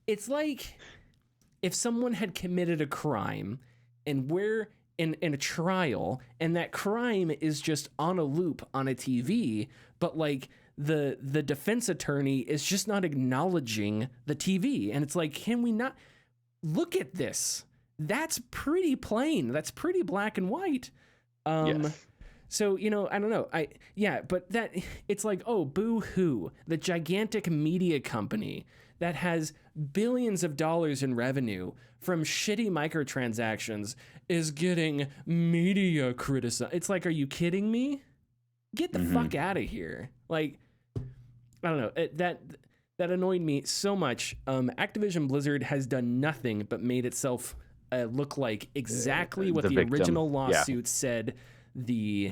it's like, if someone had committed a crime and we're in a trial and that crime is just on a loop on a TV, but like the defense attorney is just not acknowledging the TV. And it's like, can we not look at this? That's pretty plain. That's pretty black and white. Yes. So, I don't know. But that it's like, oh, boo hoo, the gigantic media company that has billions of dollars in revenue from shitty microtransactions is getting media criticism. It's like, are you kidding me? Get the fuck out of here. Like, I don't know. That annoyed me so much. Activision Blizzard has done nothing but made itself look like exactly what the original lawsuit said the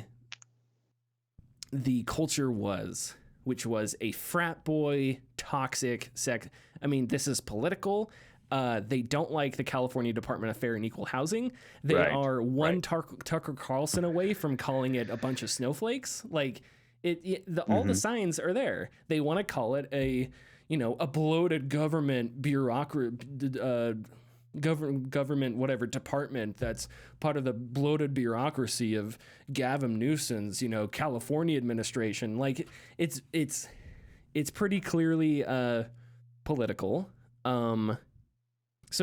culture was, which was a frat boy, toxic sex. I mean, this is political. They don't like the California Department of Fair and Equal Housing. They are one Tucker Carlson away from calling it a bunch of snowflakes. Like all the signs are there. They want to call it a bloated government government whatever department that's part of the bloated bureaucracy of Gavin Newsom's California administration. Like it's pretty clearly political. So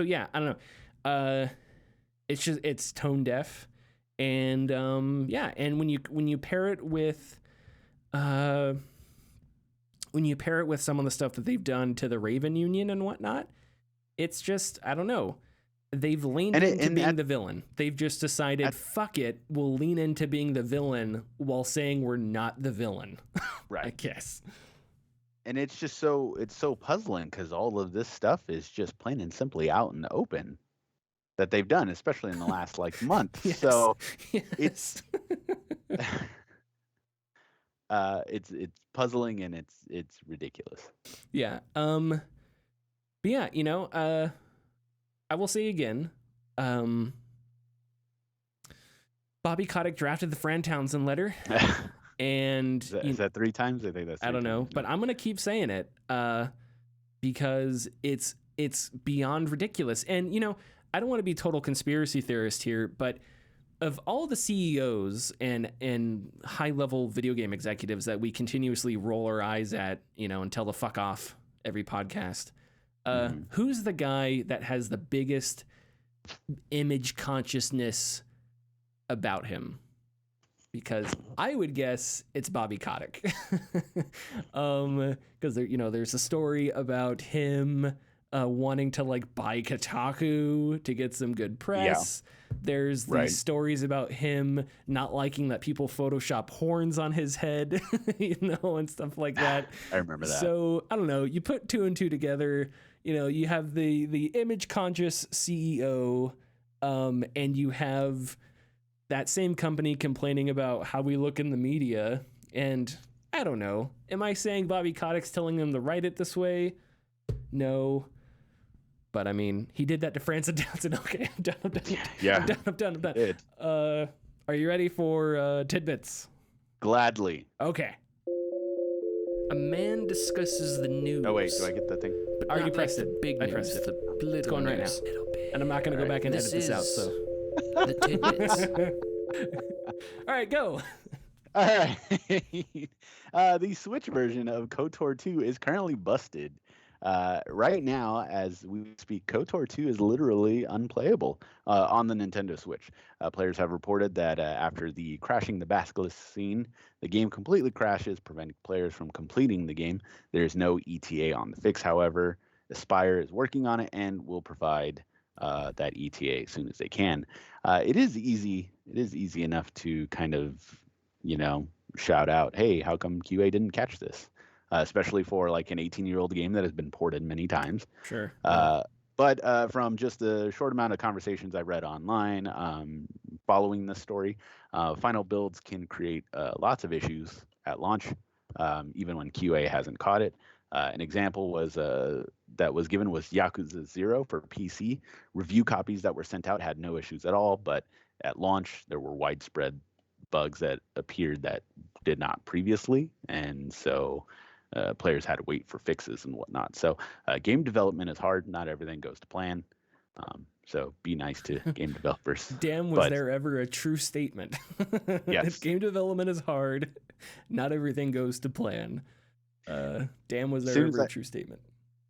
yeah, I don't know. It's tone deaf, and and when you pair it with some of the stuff that they've done to the Raven Union and whatnot, it's just, I don't know. They've leaned into being the villain. They've just decided, fuck it, we'll lean into being the villain while saying we're not the villain. Right. I guess. And it's just so puzzling because all of this stuff is just plain and simply out in the open that they've done, especially in the last month. Yes. So yes. it's puzzling and it's ridiculous. Yeah. But yeah, I will say again, Bobby Kotick drafted the Fran Townsend letter, and is that 3 times? I think that's 3 I don't know, times. but I'm gonna keep saying it because it's beyond ridiculous. And I don't want to be total conspiracy theorist here, but of all the CEOs and high level video game executives that we continuously roll our eyes at, and tell the fuck off every podcast, who's the guy that has the biggest image consciousness about him? Because I would guess it's Bobby Kotick. Because there's a story about him wanting to buy Kotaku to get some good press. Yeah. There's these stories about him not liking that people Photoshop horns on his head, and stuff like that. I remember that. So I don't know. You put 2 and 2 together. You have the image conscious CEO, and you have that same company complaining about how we look in the media. And I don't know. Am I saying Bobby Kotick's telling them to write it this way? No. But I mean, he did that to Francis Townsend. Okay, I'm done. Yeah. I'm done. Are you ready for tidbits? Gladly. Okay. A man discusses the news. Oh wait, do I get the thing? I already pressed it. Big news. I pressed it. The political It's going right now. And I'm not going to go back and edit this out. So the tidbits. All right, go. All right. The Switch version of KOTOR 2 is currently busted. Right now, as we speak, KOTOR 2 is literally unplayable on the Nintendo Switch. Players have reported that after the crashing the basilisk scene, the game completely crashes, preventing players from completing the game. There's no ETA on the fix, however. Aspire is working on it and will provide that ETA as soon as they can. It is easy enough to kind of, shout out, hey, how come QA didn't catch this? Especially for an 18-year-old game that has been ported many times. Sure. But from just the short amount of conversations I read online following this story, final builds can create lots of issues at launch, even when QA hasn't caught it. An example that was given was Yakuza 0 for PC. Review copies that were sent out had no issues at all, but at launch there were widespread bugs that appeared that did not previously, and so players had to wait for fixes and whatnot. So game development is hard. Not everything goes to plan. So be nice to game developers. Damn, was there ever a true statement? Yes. Game development is hard. Not everything goes to plan. Damn, was there ever a true statement?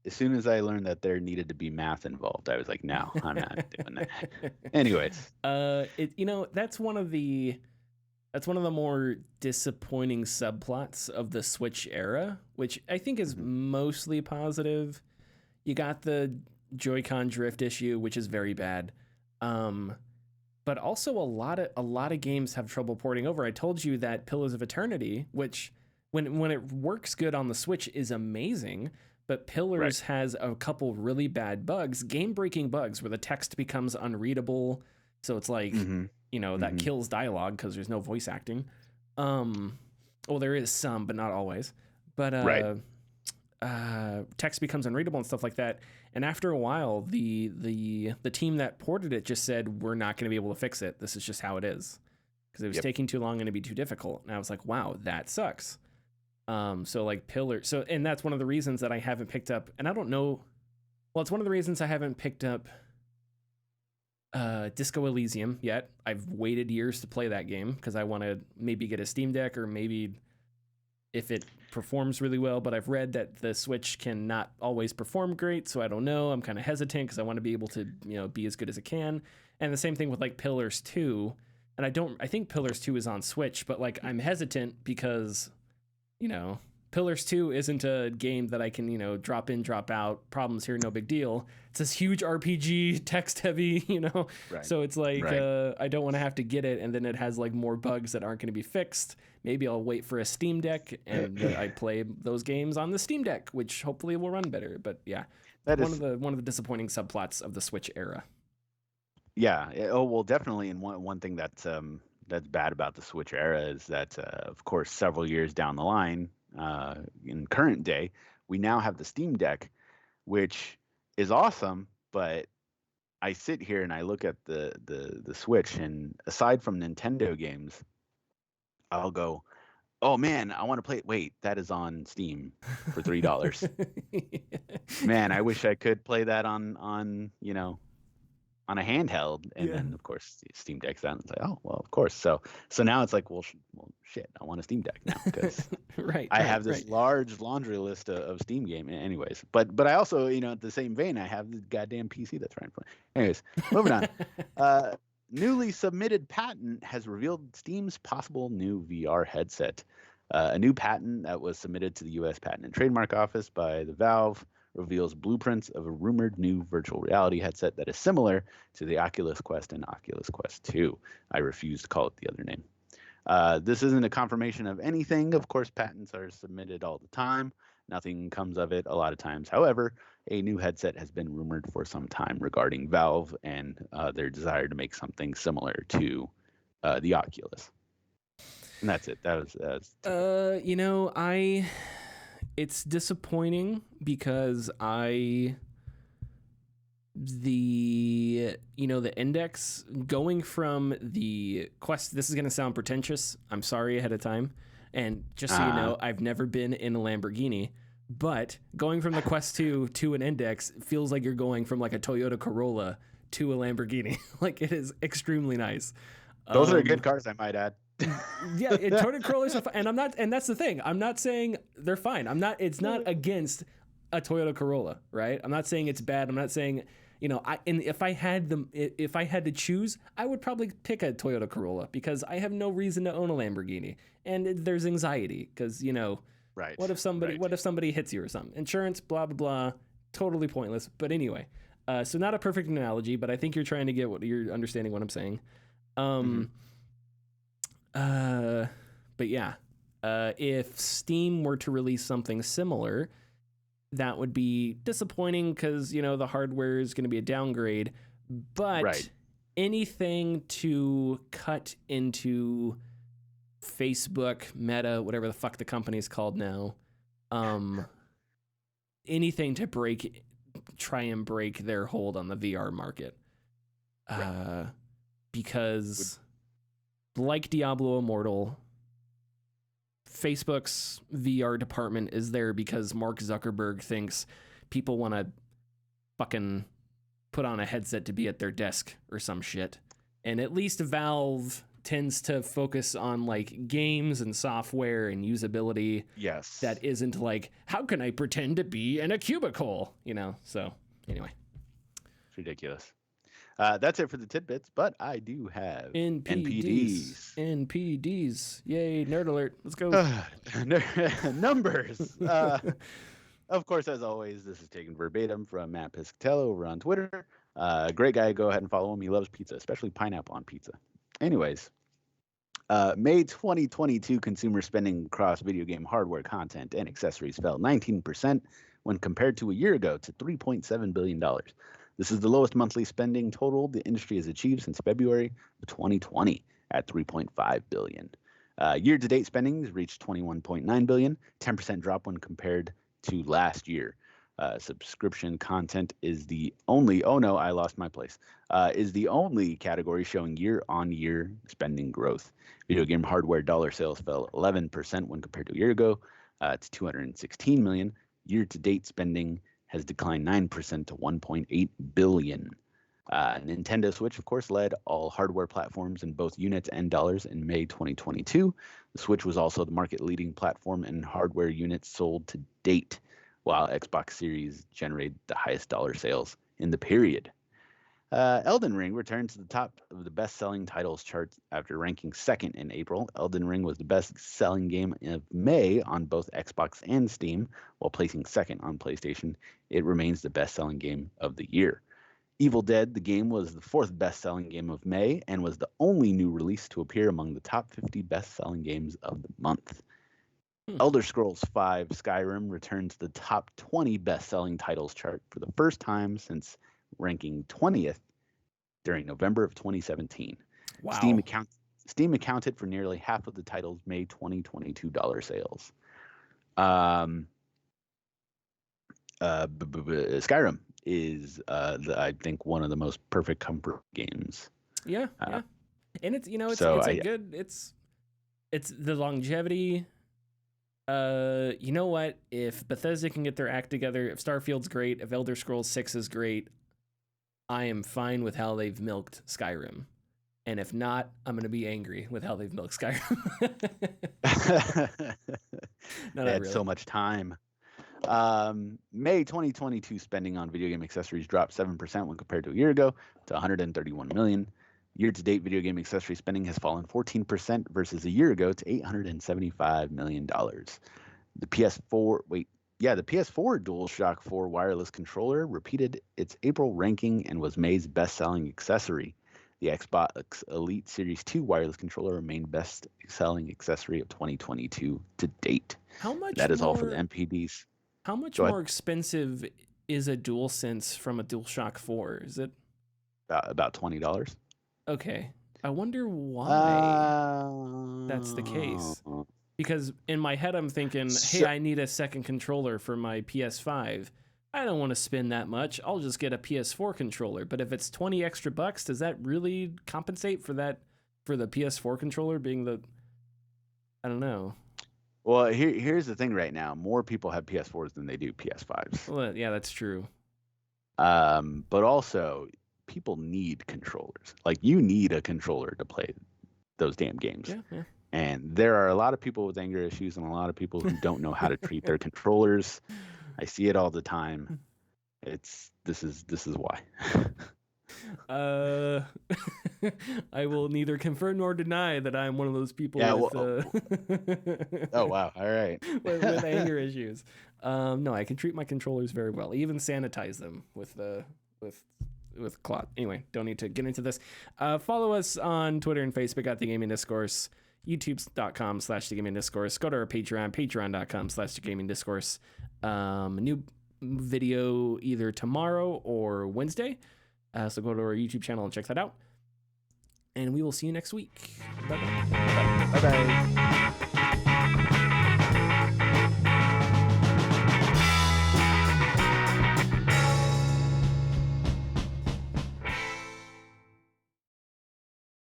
As soon as I learned that there needed to be math involved, I was like, no, I'm not doing that. Anyways. That's one of the more disappointing subplots of the Switch era, which I think is mostly positive. You got the Joy-Con drift issue, which is very bad. But also a lot of games have trouble porting over. I told you that Pillars of Eternity, which when it works good on the Switch is amazing, but Pillars has a couple really bad bugs, game-breaking bugs where the text becomes unreadable. So it's like, that kills dialogue because there's no voice acting. Well, there is some, but not always. But text becomes unreadable and stuff like that. And after a while, the team that ported it just said, we're not going to be able to fix it. This is just how it is. Because it was taking too long and it'd be too difficult. And I was like, wow, that sucks. And that's one of the reasons that I haven't picked up, and I don't know, well, it's one of the reasons I haven't picked up Disco Elysium yet. I've waited years to play that game because I want to maybe get a Steam Deck, or maybe if it performs really well, but I've read that the Switch cannot always perform great, so I don't know. I'm kind of hesitant because I want to be able to, be as good as it can. And the same thing with Pillars 2. And I think Pillars 2 is on Switch, but I'm hesitant because Pillars 2 isn't a game that I can, drop in, drop out, problems here, no big deal. It's this huge RPG, text heavy, Right. So it's I don't want to have to get it, and then it has more bugs that aren't going to be fixed. Maybe I'll wait for a Steam Deck, and I play those games on the Steam Deck, which hopefully will run better. But yeah, one of the disappointing subplots of the Switch era. Yeah. Oh, well, definitely. And one thing that's bad about the Switch era is that, of course, several years down the line, in current day, we now have the Steam Deck, which is awesome, but I sit here and I look at the Switch, and aside from Nintendo games, I'll go, oh man, I want to play it. Wait, that is on Steam for $3. Man, I wish I could play that on on a handheld. And then of course Steam Deck's out, and it's like, oh well, of course. So now it's like, well shit, I want a Steam Deck now because I have this large laundry list of Steam game. Anyways, but I also, at the same vein, I have the goddamn PC that's right in front. Anyways, moving on. Newly submitted patent has revealed Steam's possible new VR headset. A new patent that was submitted to the U.S. Patent and Trademark Office by the Valve reveals blueprints of a rumored new virtual reality headset that is similar to the Oculus Quest and Oculus Quest 2. I refuse to call it the other name. This isn't a confirmation of anything. Of course, patents are submitted all the time. Nothing comes of it a lot of times. However, a new headset has been rumored for some time regarding Valve and their desire to make something similar to the Oculus. And that's it. That was it's disappointing because the index going from the Quest, this is going to sound pretentious. I'm sorry ahead of time. And just so you know, I've never been in a Lamborghini, but going from the Quest 2 to an index feels like you're going from like a Toyota Corolla to a Lamborghini. Like, it is extremely nice. Those are good cars, I might add. Yeah, Toyota Corollas are fine, and that's the thing. I'm not saying they're fine. It's not against a Toyota Corolla, right? I'm not saying it's bad. I'm not saying, if I had to choose, I would probably pick a Toyota Corolla because I have no reason to own a Lamborghini, and there's anxiety because right. What if somebody hits you or something? Insurance, blah blah blah, totally pointless. But anyway, so not a perfect analogy, but I think you're trying to get what you're understanding what I'm saying. But yeah, if Steam were to release something similar, that would be disappointing because, the hardware is going to be a downgrade, but anything to cut into Facebook, Meta, whatever the fuck the company is called now, anything to try and break their hold on the VR market, because like Diablo Immortal, Facebook's VR department is there because Mark Zuckerberg thinks people want to fucking put on a headset to be at their desk or some shit. And at least Valve tends to focus on like games and software and usability. Yes. That isn't like, how can I pretend to be in a cubicle? So anyway. It's ridiculous. That's it for the tidbits, but I do have NPDs. Yay, nerd alert. Let's go. Numbers. Of course, as always, this is taken verbatim from Matt Piscatello over on Twitter. Great guy. Go ahead and follow him. He loves pizza, especially pineapple on pizza. Anyways, May 2022 consumer spending across video game hardware, content, and accessories fell 19% when compared to a year ago to $3.7 billion. This is the lowest monthly spending total the industry has achieved since February of 2020 at $3.5 billion. Year-to-date spending reached $21.9 billion, 10% drop when compared to last year. Subscription content is the only, is the only category showing year-on-year spending growth. Video game hardware dollar sales fell 11% when compared to a year ago to $216 million. Year-to-date spending has declined 9% to $1.8 billion. Nintendo Switch, of course, led all hardware platforms in both units and dollars in May 2022. The Switch was also the market-leading platform in hardware units sold to date, while Xbox Series generated the highest dollar sales in the period. Elden Ring returned to the top of the best-selling titles charts after ranking second in April. Elden Ring was the best-selling game of May on both Xbox and Steam, while placing second on PlayStation. It remains the best-selling game of the year. Evil Dead, the game, was the fourth best-selling game of May and was the only new release to appear among the top 50 best-selling games of the month. Elder Scrolls V Skyrim returned to the top 20 best-selling titles chart for the first time since ranking 20th during November of 2017. Wow. Steam accounted for nearly half of the title's May 2022 dollar sales. Skyrim. is I think one of the most perfect comfort games. Yeah. And it's it's the longevity. You know what? If Bethesda can get their act together, if Starfield's great, if Elder Scrolls 6 is great, I am fine with how they've milked Skyrim. And if not, I'm going to be angry with how they've milked Skyrim. They had so much time. May 2022 spending on video game accessories dropped 7% when compared to a year ago to $131 million. Year-to-date video game accessory spending has fallen 14% versus a year ago to $875 million. The PS4 DualShock 4 wireless controller repeated its April ranking and was May's best-selling accessory. The Xbox Elite Series 2 wireless controller remained best-selling accessory of 2022 to date. How much? That is all for the NPDs. How much more expensive is a DualSense from a DualShock 4? Is it about $20? Okay. I wonder why that's the case. Because in my head, I'm thinking, hey, I need a second controller for my PS5. I don't want to spend that much. I'll just get a PS4 controller. But if it's 20 extra bucks, does that really compensate for that, for the PS4 controller being the, I don't know. Well, here's the thing right now. More people have PS4s than they do PS5s. Well, yeah, that's true. But also, people need controllers. Like, you need a controller to play those damn games. Yeah. And there are a lot of people with anger issues and a lot of people who don't know how to treat their controllers. I see it all the time. This is why. I will neither confirm nor deny that I'm one of those people with oh wow, all right. with anger issues. No, I can treat my controllers very well. I even sanitize them with cloth. Anyway, don't need to get into this. Follow us on Twitter and Facebook at The Gaming Discourse, youtube.com/The Gaming Discourse. Go to our Patreon, patreon.com/The Gaming Discourse. New video either tomorrow or Wednesday. So go to our YouTube channel and check that out. And we will see you next week. Bye-bye. Bye-bye.